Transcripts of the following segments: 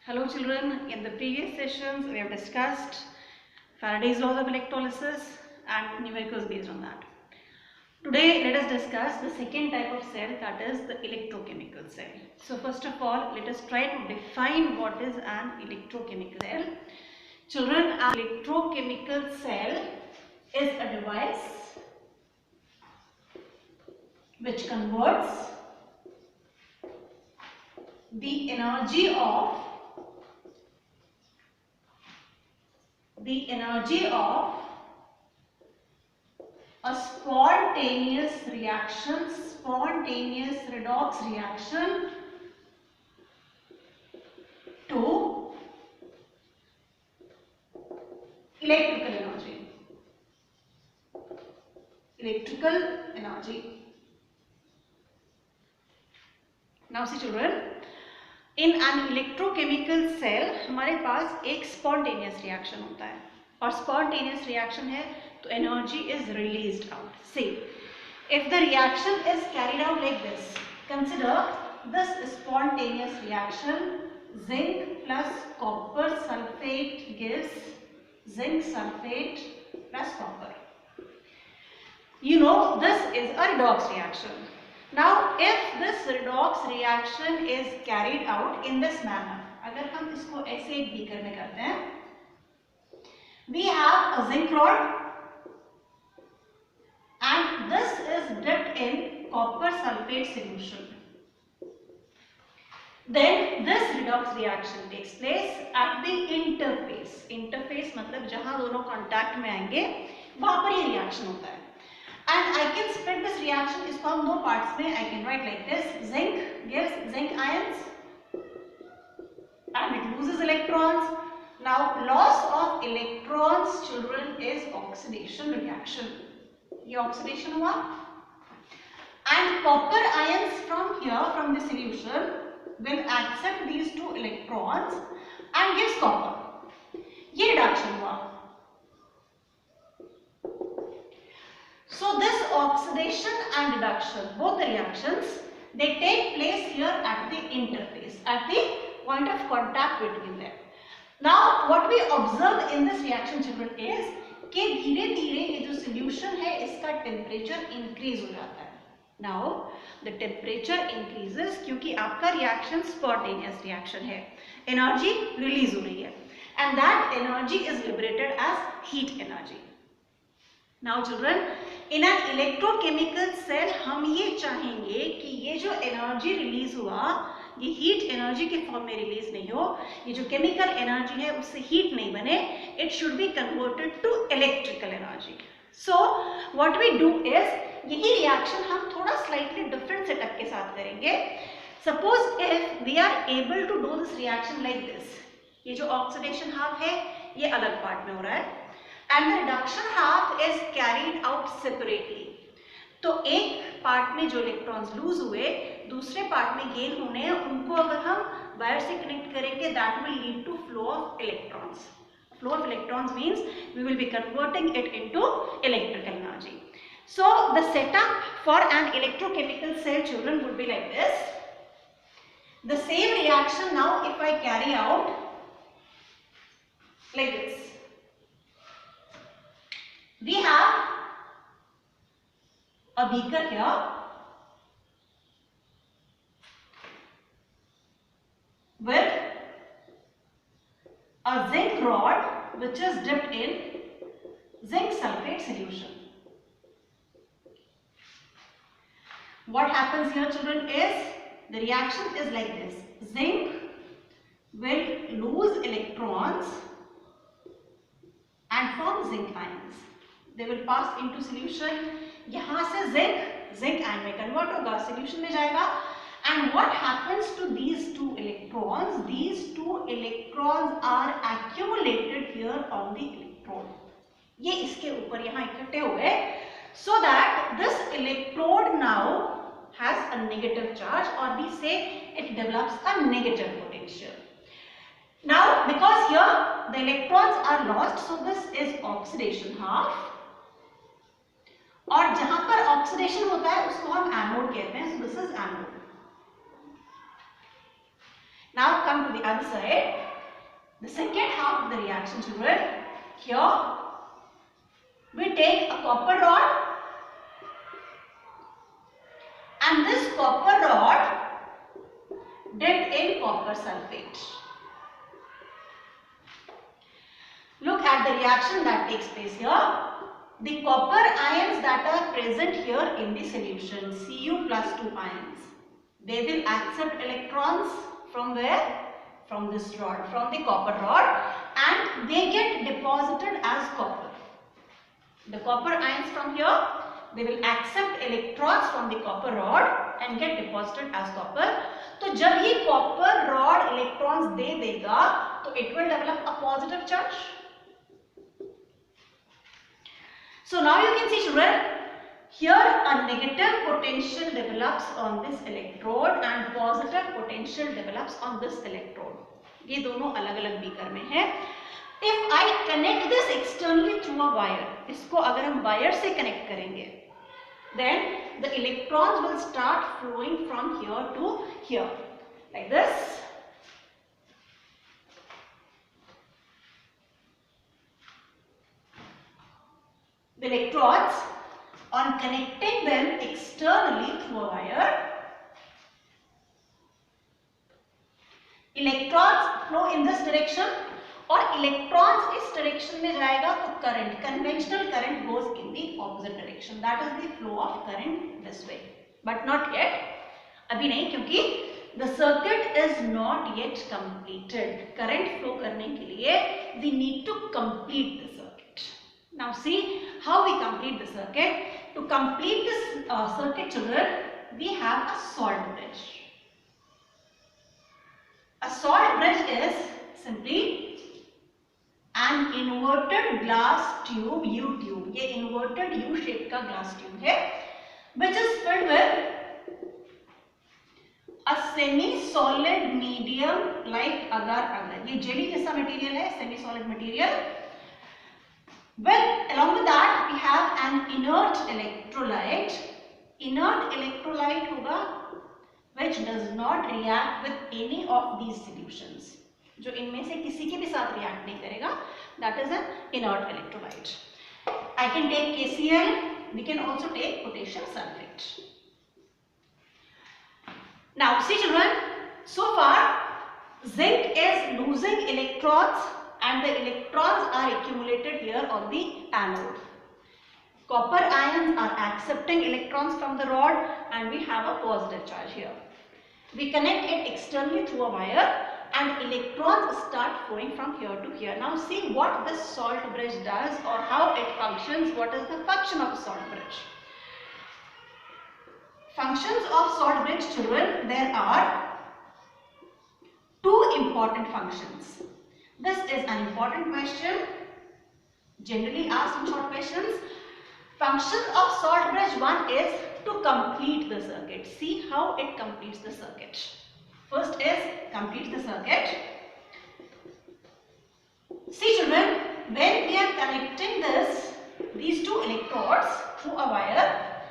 Hello children, in the previous sessions we have discussed Faraday's laws of electrolysis and numericals based on that. Today let us discuss the second type of cell, that is the electrochemical cell. So first of all, let us try to define what is an electrochemical cell. Children, an electrochemical cell is a device which converts the energy of a spontaneous redox reaction to electrical energy. Now see children, in an electrochemical cell हमारे पास एक spontaneous reaction होता है और spontaneous reaction है तो energy is released out. See, if the reaction is carried out like this, consider this spontaneous reaction, zinc plus copper sulfate gives zinc sulfate plus copper. You know this is a redox reaction. Now if this redox reaction is carried out in this manner, अगर हम इसको ऐसे एक beaker में करते हैं, we have a zinc rod and this is dipped in copper sulfate solution. Then this redox reaction takes place at the interface. Interface मतलब जहां दोनों कांटेक्ट में आएंगे वहां पर ये रिएक्शन होता है. And I can split this reaction, इसको हम दो parts में I can write like this. Zinc gives zinc ions and it loses electrons. Now loss of electrons children is oxidation reaction. ये oxidation हुआ and copper ions from here, from the solution, will accept these two electrons and gives copper. ये reduction हुआ. So this oxidation and reduction, both the reactions, they take place here at the interface, at the point of contact between them. Now what we observe in this reaction children is कि धीरे धीरे ये जो solution है इसका temperature increase हो जाता है. Now the temperature increases क्योंकि आपका reaction spontaneous reaction है, energy release हो रही है and that energy is liberated as heat energy. Now children, in an electrochemical cell हम ये चाहेंगे कि ये जो energy release हुआ ये heat energy के form में release नहीं हो, ये जो chemical energy है उससे heat नहीं बने, it should be converted to electrical energy. So what we do is यही reaction हम थोड़ा slightly different setup के साथ करेंगे. Suppose if we are able to do this reaction like this, ये जो oxidation half है ये अलग part में हो रहा है and the reduction half is carried out separately. तो एक पार्ट में जो इलेक्ट्रॉन्स लूज हुए दूसरे पार्ट में गेन होने हैं, उनको अगर हम वायर से कनेक्ट करेंगे that will lead to flow of electrons. Flow of electrons means we will be converting it into electrical energy. So the setup for an electrochemical cell children would be like this. The same reaction now if I carry out like this. We have a beaker here with a zinc rod which is dipped in zinc sulfate solution. What happens here children is the reaction is like this. Zinc will lose electrons and form zinc ions. They will pass into solution. यहाँ से zinc ion में convert होगा, solution में जाएगा. And what happens to these two electrons? These two electrons are accumulated here on the electrode. ये इसके ऊपर यहाँ इकट्ठे हुए, so that this electrode now has a negative charge, or we say it develops a negative potential. Now because here the electrons are lost, so this is oxidation half. और जहां पर oxidation होता है उसको हम एनोड कहते हैं, so this is anode. Now come to the other side. The second half of the reaction, children. Here we take a copper rod, and this copper rod dipped in copper sulfate. Look at the reaction that takes place here. The copper ions that are present here in the solution, Cu plus 2 ions, they will accept electrons from where? From this rod, from the copper rod, and they get deposited as copper. The copper ions from here, they will accept electrons from the copper rod and get deposited as copper. तो जब ये copper rod electrons दे देगा, तो it will develop a positive charge. So now you can see, children, here a negative potential develops on this electrode and positive potential develops on this electrode. ये दोनों अलग-अलग beaker में है. If I connect this externally through a wire, इसको अगर हम wire से connect करेंगे, then the electrons will start flowing from here to here, like this. The electrons, on connecting them externally through a wire, electrons flow in this direction और electrons इस direction में जाएगा तो current, conventional current goes in the opposite direction. That is the flow of current this way. But not yet. अभी नहीं, क्योंकि the circuit is not yet completed. Current flow करने के लिए we need to complete the circuit. Now see how we complete the circuit. To complete this circuit, children, we have a salt bridge. A salt bridge is simply an inverted glass tube, U tube. ये inverted U shape का glass tube है, which is filled with a semi-solid medium like agar-agar. ये jelly जैसा material है, semi-solid material. Well, along with that, we have an inert electrolyte. Inert electrolyte होगा which does not react with any of these solutions. जो इनमें से किसी के भी साथ react नहीं करेगा. That is an inert electrolyte. I can take KCl. We can also take potassium sulfate. Now, see, children. So far, zinc is losing electrons, and the electrons are accumulated here on the anode. Copper ions are accepting electrons from the rod, and we have a positive charge here. We connect it externally through a wire, and electrons start flowing from here to here. Now see what this salt bridge does or how it functions. What is the function of a salt bridge? Functions of salt bridge, children, there are two important functions. This is an important question, generally asked in short questions. Function of salt bridge 1 is to complete the circuit. See how it completes the circuit. First is complete the circuit. See, children, when we are connecting these two electrodes through a wire,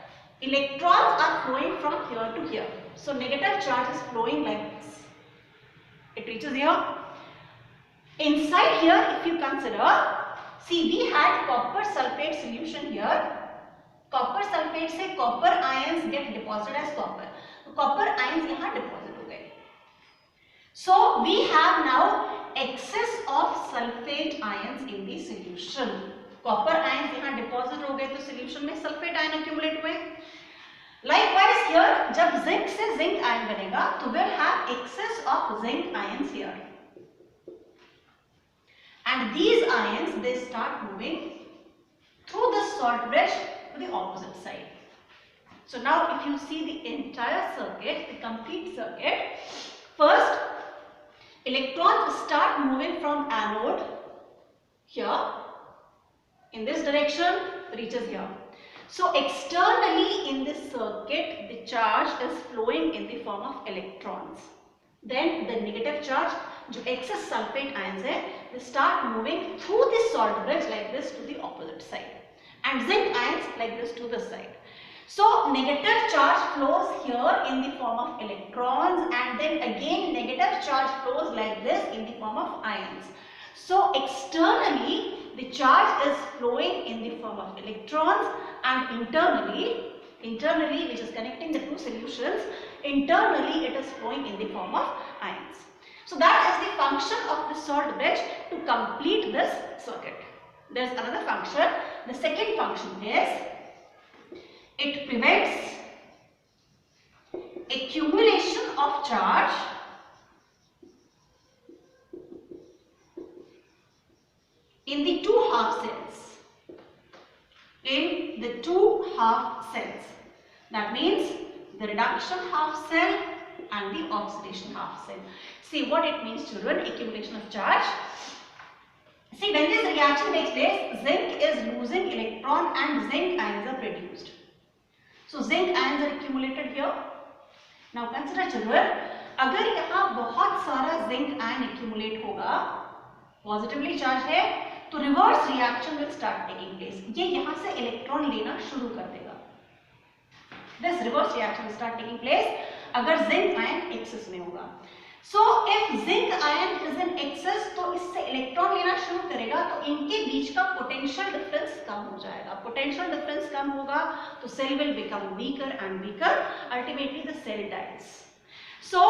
electrons are flowing from here to here. So negative charge is flowing like this. It reaches here. Inside here, if you consider, see, we had copper sulfate solution here. Copper sulfate से copper ions get deposited as copper. तो copper ions यहाँ deposit हो गए. So we have now excess of sulfate ions in the solution. Copper ions यहाँ deposit हो गए तो solution में sulfate ion accumulate हुए. Likewise here, जब zinc से zinc ion बनेगा तो we'll have excess of zinc ions here. And these ions, they start moving through this salt bridge to the opposite side. So now if you see the entire circuit, the complete circuit, first electrons start moving from anode here in this direction, reaches here. So externally in this circuit, the charge is flowing in the form of electrons. Then the negative charge, जो excess sulfate ions है, they start moving through this salt bridge like this to the opposite side, and zinc ions like this to the side. So negative charge flows here in the form of electrons, and then again negative charge flows like this in the form of ions. So externally the charge is flowing in the form of electrons, and internally, which is connecting the two solutions, internally it is flowing in the form of ions. So that is the function of the salt bridge to complete this circuit. There is another function. The second function is it prevents accumulation of charge in the two half cells. In the two half cells. That means the reduction half cell and the oxidation half cell. See what it means, children, accumulation of charge. See, when this reaction takes place, zinc is losing electron and zinc ions are produced. So zinc ions are accumulated here. Now consider children, अगर यहाँ बहुत सारा zinc ion accumulate होगा, positively charged है, तो reverse reaction will start taking place. ये यहाँ से electron लेना शुरू कर देगा. This reverse reaction will start taking place अगर zinc ion excess में होगा. So if zinc ion is in excess, तो इससे electron लेना शुरू करेगा, तो इनके बीच का potential difference कम हो जाएगा. Potential difference कम होगा, तो cell will become weaker and weaker. Ultimately the cell dies. So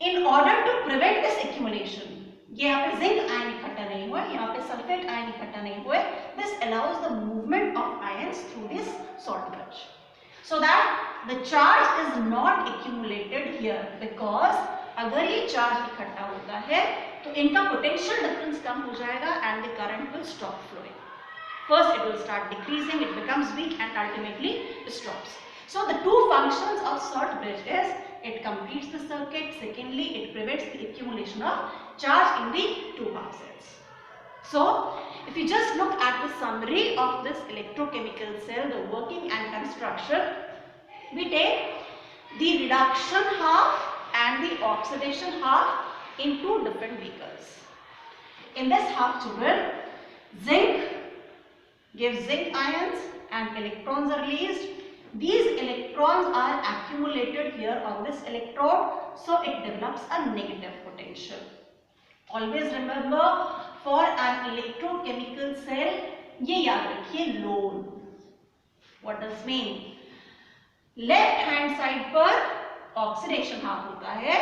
in order to prevent this accumulation, ये यहाँ पे zinc ion इकट्ठा नहीं हुआ, यहाँ पे sulfate ion इकट्ठा नहीं हुए. This allows the movement of ions through this salt bridge, so that the charge is not accumulated here, because अगर ये चार्ज इकट्ठा होता है तो इनका पोटेंशियल डिफरेंस कम हो जाएगा and the current will stop flowing. First it will start decreasing, it becomes weak and ultimately it stops. So the two functions of salt bridge is it completes the circuit, secondly it prevents the accumulation of charge in the two half cells. So if you just look at the summary of this electrochemical cell, the working and construction, we take the reduction half and the oxidation half in two different beakers. In this half, children, zinc gives zinc ions and electrons are released. These electrons are accumulated here on this electrode, so it develops a negative potential. Always remember, for an electrochemical cell, ये याद रखिए load. What does mean? Left hand side पर oxidation half होता है,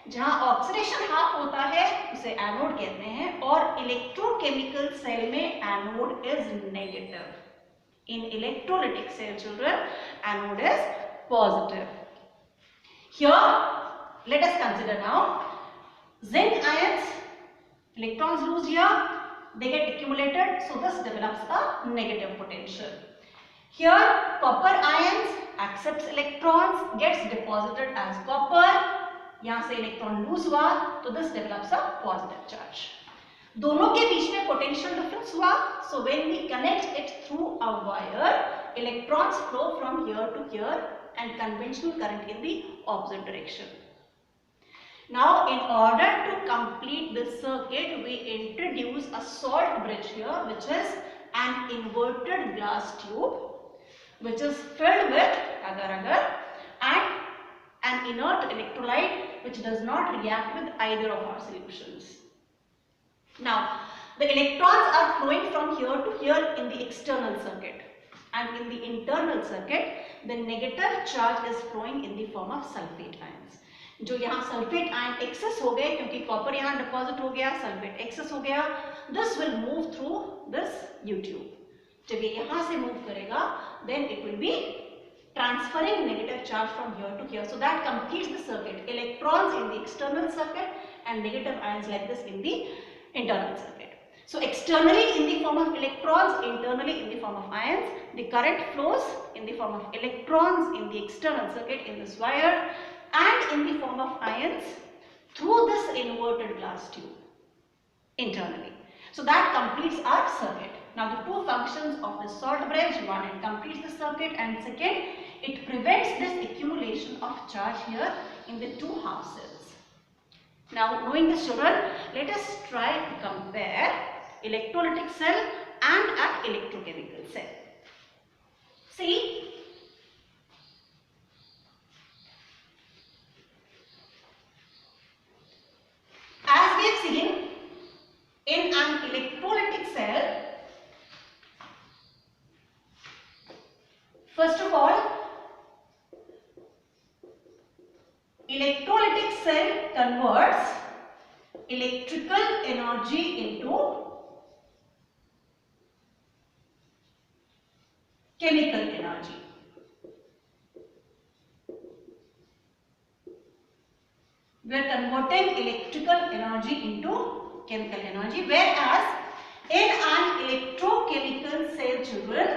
जहां oxidation half होता है उसे एनोड कहते हैं, और इलेक्ट्रोकेमिकल सेल में anode is negative. In electrolytic cell children, anode is positive. Here let us consider now zinc ions, electrons lose here, they get accumulated, so this develops a negative potential. Here copper ions accepts electrons, gets deposited as copper. यहाँ से electron lose हुआ तो this develops a positive charge. दोनों के बीच में potential difference हुआ, so when we connect it through a wire, electrons flow from here to here and conventional current in the opposite direction. Now in order to complete this circuit, we introduce a salt bridge here, which is an inverted glass tube which is filled with agar-agar and an inert electrolyte which does not react with either of our solutions. Now the electrons are flowing from here to here in the external circuit, and in the internal circuit the negative charge is flowing in the form of sulfate ions. जो यहाँ sulphate ion access हो गए क्योंकि copper यहाँ deposit हो गया, sulphate access हो गया, this will move through this you tube. जब ये यहाँ से मूव करेगा then it will be transferring negative charge from here to here, so that completes the circuit. Electrons in the external circuit and negative ions like this in the internal circuit. So externally in the form of electrons, internally in the form of ions. The current flows in the form of electrons in the external circuit in this wire, and in the form of ions through this inverted glass tube internally. So that completes our circuit. Now the two functions of the salt bridge, one, it completes the circuit, and second, it prevents this accumulation of charge here in the two half cells. Now knowing this, children, let us try to compare electrolytic cell and an electrochemical cell. See, we have seen, in an electrolytic cell, first of all, electrolytic cell converts electrical energy into chemical energy. We are converting electrical energy into chemical energy, whereas in an electrochemical cell, children,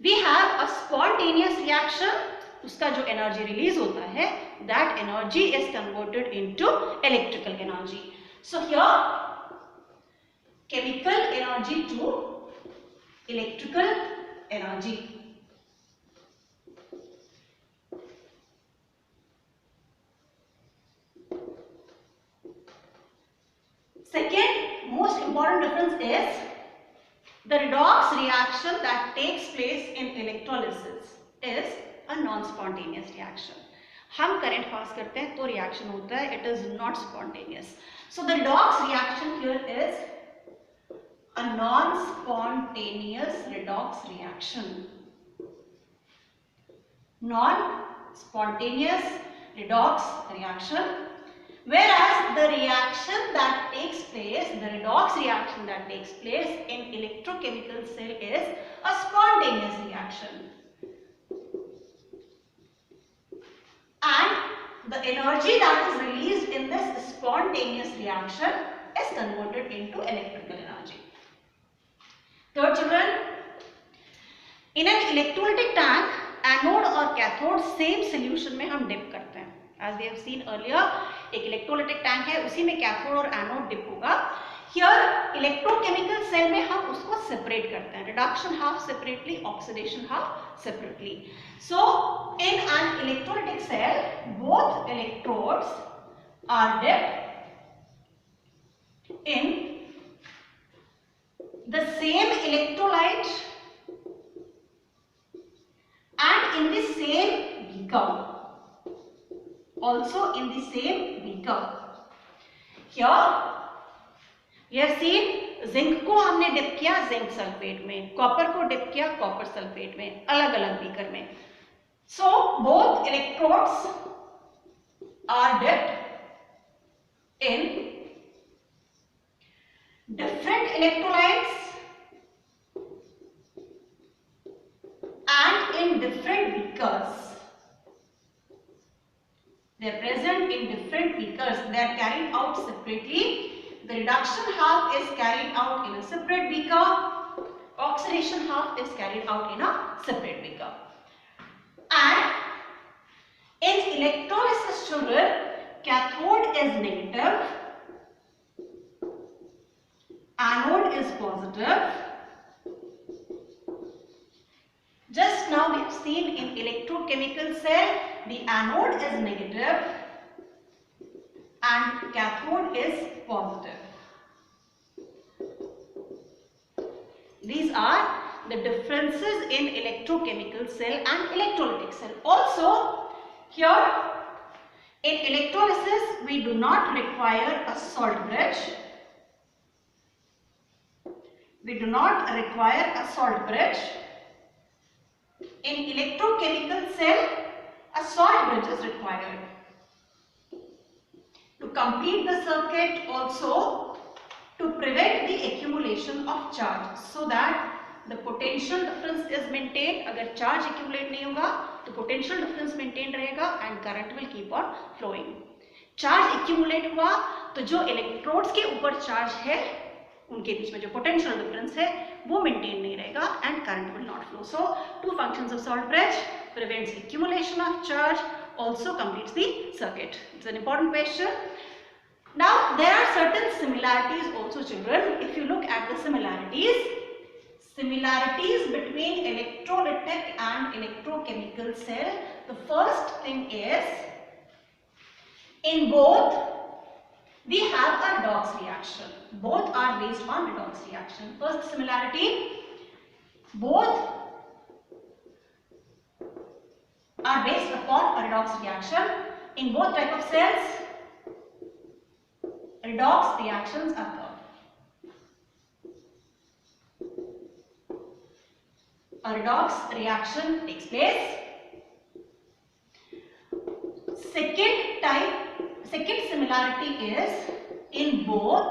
we have a spontaneous reaction. उसका जो energy release होता है, that energy is converted into electrical energy. So here chemical energy to electrical energy. Second most important difference is the redox reaction that takes place in electrolysis is a non-spontaneous reaction. हम current pass करते हैं तो reaction होता है, it is not spontaneous. So the redox reaction here is a non-spontaneous redox reaction. Non-spontaneous redox reaction. Whereas the reaction that takes place, the redox reaction that takes place in electrochemical cell is a spontaneous reaction. And the energy that is released in this spontaneous reaction is converted into electrical energy. Third, children, in an electrolytic tank, anode और cathode same solution में हम dip करते हैं. As we have seen earlier, एक electrolytic tank है, उसी में cathode और एनोड डिप होगा. Here इलेक्ट्रोकेमिकल सेल में हम उसको सेपरेट करते हैं, reduction half separately, oxidation half separately. So in an electrolytic cell, both electrodes are dipped in the same electrolyte and in the same beaker. Also in the same beaker. Here we have seen zinc को हमने dip किया zinc sulphate में, copper को dip किया copper sulphate में, अलग अलग beaker में. So both electrodes are dipped in different electrolytes and in different beakers. They are present in different beakers. They are carried out separately. The reduction half is carried out in a separate beaker. Oxidation half is carried out in a separate beaker. And in electrolysis, children, cathode is negative, anode is positive. Just now we have seen in electrochemical cell, the anode is negative and cathode is positive. These are the differences in electrochemical cell and electrolytic cell. Also, here in electrolysis, we do not require a salt bridge. We do not require a salt bridge. In electrochemical cell, a salt bridge is required. To complete the circuit, also to prevent the accumulation of charge, so that the potential difference is maintained. अगर charge accumulate नहीं होगा तो potential difference maintained रहेगा and current will keep on flowing. Charge accumulate हुआ तो जो electrodes के ऊपर charge है उनके बीच में जो potential difference है वो maintain नहीं रहेगा and current will not flow. So two functions of salt bridge: prevents accumulation of charge, also completes the circuit. It's an important question. Now there are certain similarities also, children. If you look at the similarities between electrolytic and electrochemical cell, the first thing is in both we have a redox reaction. Both are based on redox reaction. First similarity, both are based upon a redox reaction. In both type of cells, redox reactions occur. A redox reaction takes place. Second similarity is in both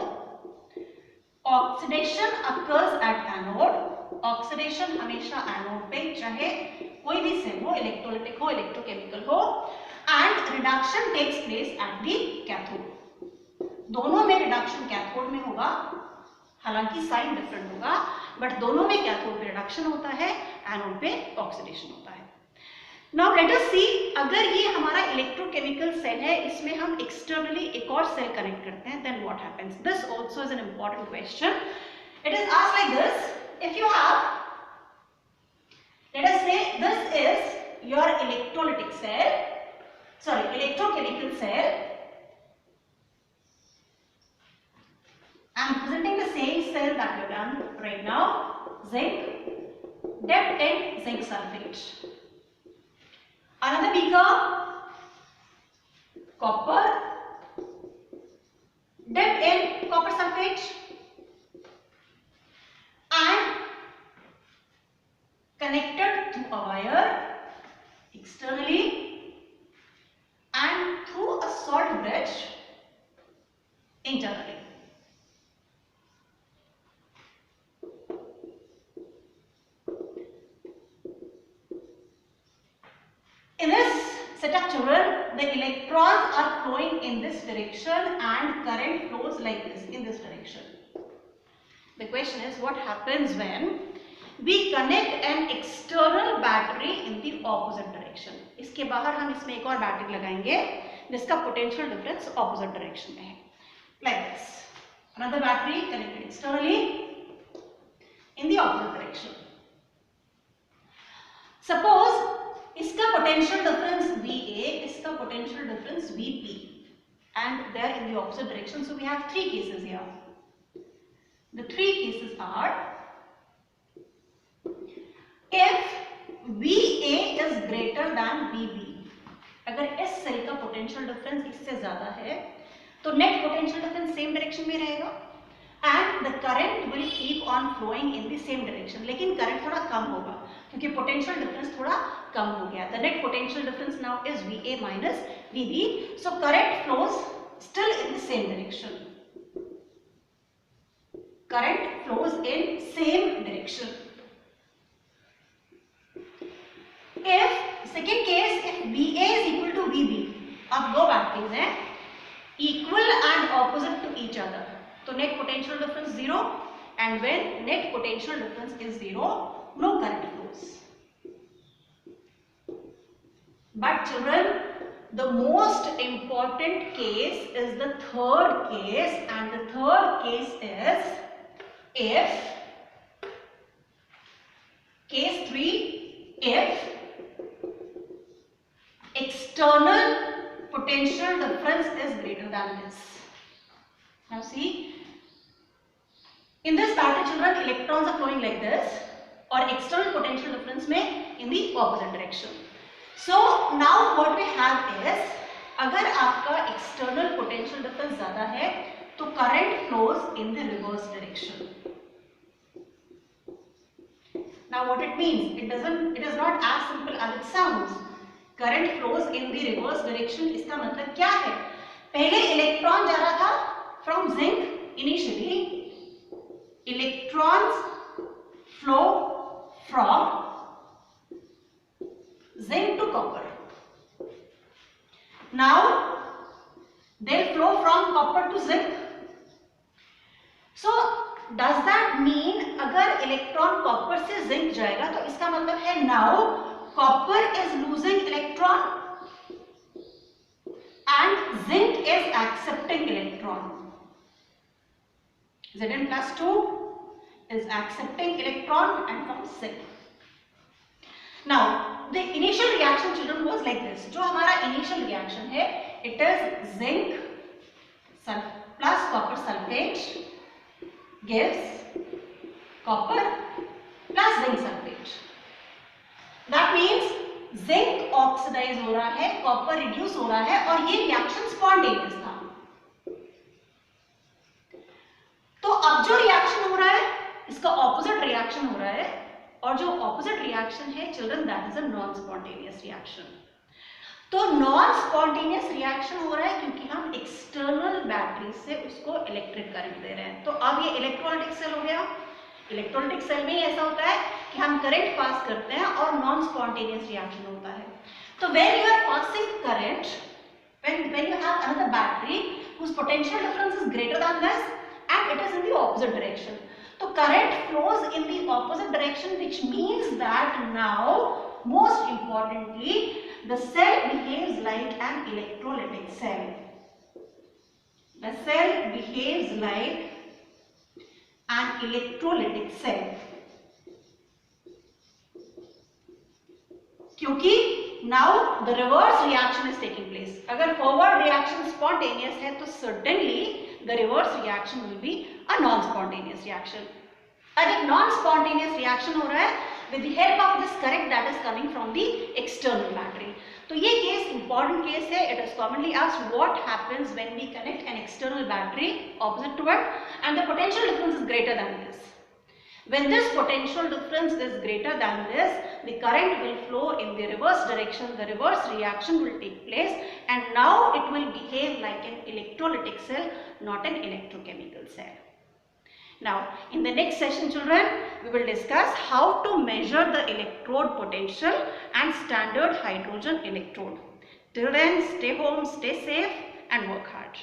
oxidation occurs at anode. Oxidation हमेशा anode पे, चाहे कोई भी cell हो, electrolytic हो, electrochemical हो, and reduction takes place at the cathode. दोनों में रिडक्शन कैथोड में होगा, हालांकि साइन डिफरेंट होगा, बट दोनों में कैथोड पे रिडक्शन होता है, एनोड पे ऑक्सीडेशन होता है. नाउ लेट अस सी, अगर ये हमारा इलेक्ट्रोकेमिकल सेल है, इसमें हम एक्सटर्नली एक और सेल कनेक्ट करते हैं, then what happens? This also is an important question. It is asked like this. If you have, let us say this is your electrolytic cell, electrochemical cell. I am presenting the same cell that we have done right now, zinc, dipped in zinc sulfate. Another beaker, copper, dipped in copper sulfate, and connected through a wire externally and through a salt bridge internally. In this setup, children, the electrons are flowing in this direction and current flows like this in this direction. The question is, what happens when we connect an external battery in the opposite direction? इसके बाहर हम इसमें एक और battery लगाएंगे जिसका potential difference opposite direction में है. Like this, another battery connected externally in the opposite direction. Suppose इसका पोटेंशियल डिफरेंस VA, इसका potential difference VP, and they are in the opposite direction. So we have three cases here. The three cases are, if VA is greater than VB, अगर इस cell का potential difference इससे ज्यादा है तो net potential difference same direction में रहेगा and the current will keep on flowing in the same direction. लेकिन करंट थोड़ा कम होगा क्योंकि पोटेंशियल डिफरेंस थोड़ा कम हो गया. The net potential difference now is VA minus VB, so current flows still in the same direction. Current flows in same direction. If second case, if VA is equal to VB, अब दो batteries हैं equal and opposite to each other, तो net potential difference 0, and when net potential difference is 0, no current flows. But children, the most important case is the third case, and the third case is if, case 3, if external potential difference is greater than this. Now see, in this battery, children, electrons are flowing like this, or external potential difference में in the opposite direction. So now what we have is, अगर आपका external potential difference ज़्यादा है तो current flows in the reverse direction. Now what it means? It is not as simple as it sounds. Current flows in the reverse direction. इसका मतलब क्या है? पहले इलेक्ट्रॉन जा रहा था from zinc initially. Electrons flow from zinc to copper. Now they flow from copper to zinc. So does that mean अगर electron copper से जिंक जाएगा तो इसका मतलब है now copper is losing electron and zinc is accepting electron. Zn plus 2 is accepting electron and from zinc. Now the initial reaction, children, was like this. जो हमारा initial reaction है, it is zinc plus copper sulfate gives copper plus zinc sulfate. That means zinc oxidize हो रहा है, copper reduce हो रहा है और ये रिएक्शन स्पॉन्टेनियस था। तो अब जो रिएक्शन हो रहा है इसका ऑपोजिट रिएक्शन हो रहा है, और जो ऑपोजिट रिएक्शन है children that is a non spontaneous reaction. तो नॉन स्पॉन्टेनियस रिएक्शन हो रहा है क्योंकि हम एक्सटर्नल बैटरी से उसको इलेक्ट्रिक करंट दे रहे हैं। तो अब ये इलेक्ट्रोलाइटिक सेल हो गया। इलेक्ट्रोलाइटिक सेल में ऐसा होता है कि हम करंट पास करते हैं और नॉन स्पॉन्टेनियस रिएक्शन होता है। तो when you are passing current, when you have another battery whose potential difference is greater than this and it is in the opposite direction, so current flows in the opposite direction, which means that now most importantly the cell behaves like an electrolytic cell. The cell behaves like an electrolytic cell, क्योंकि now the reverse reaction is taking place. अगर forward reaction spontaneous है तो certainly the reverse reaction will be a non-spontaneous reaction. और एक non-spontaneous reaction हो रहा है with the help of this current that is coming from the external battery. तो ये केस important केस है. It is commonly asked what happens when we connect an external battery opposite to it and the potential difference is greater than this. When this potential difference is greater than this, the current will flow in the reverse direction, the reverse reaction will take place and now it will behave like an electrolytic cell, not an electrochemical cell. Now, in the next session children, we will discuss how to measure the electrode potential and standard hydrogen electrode. Till then, stay home, stay safe and work hard.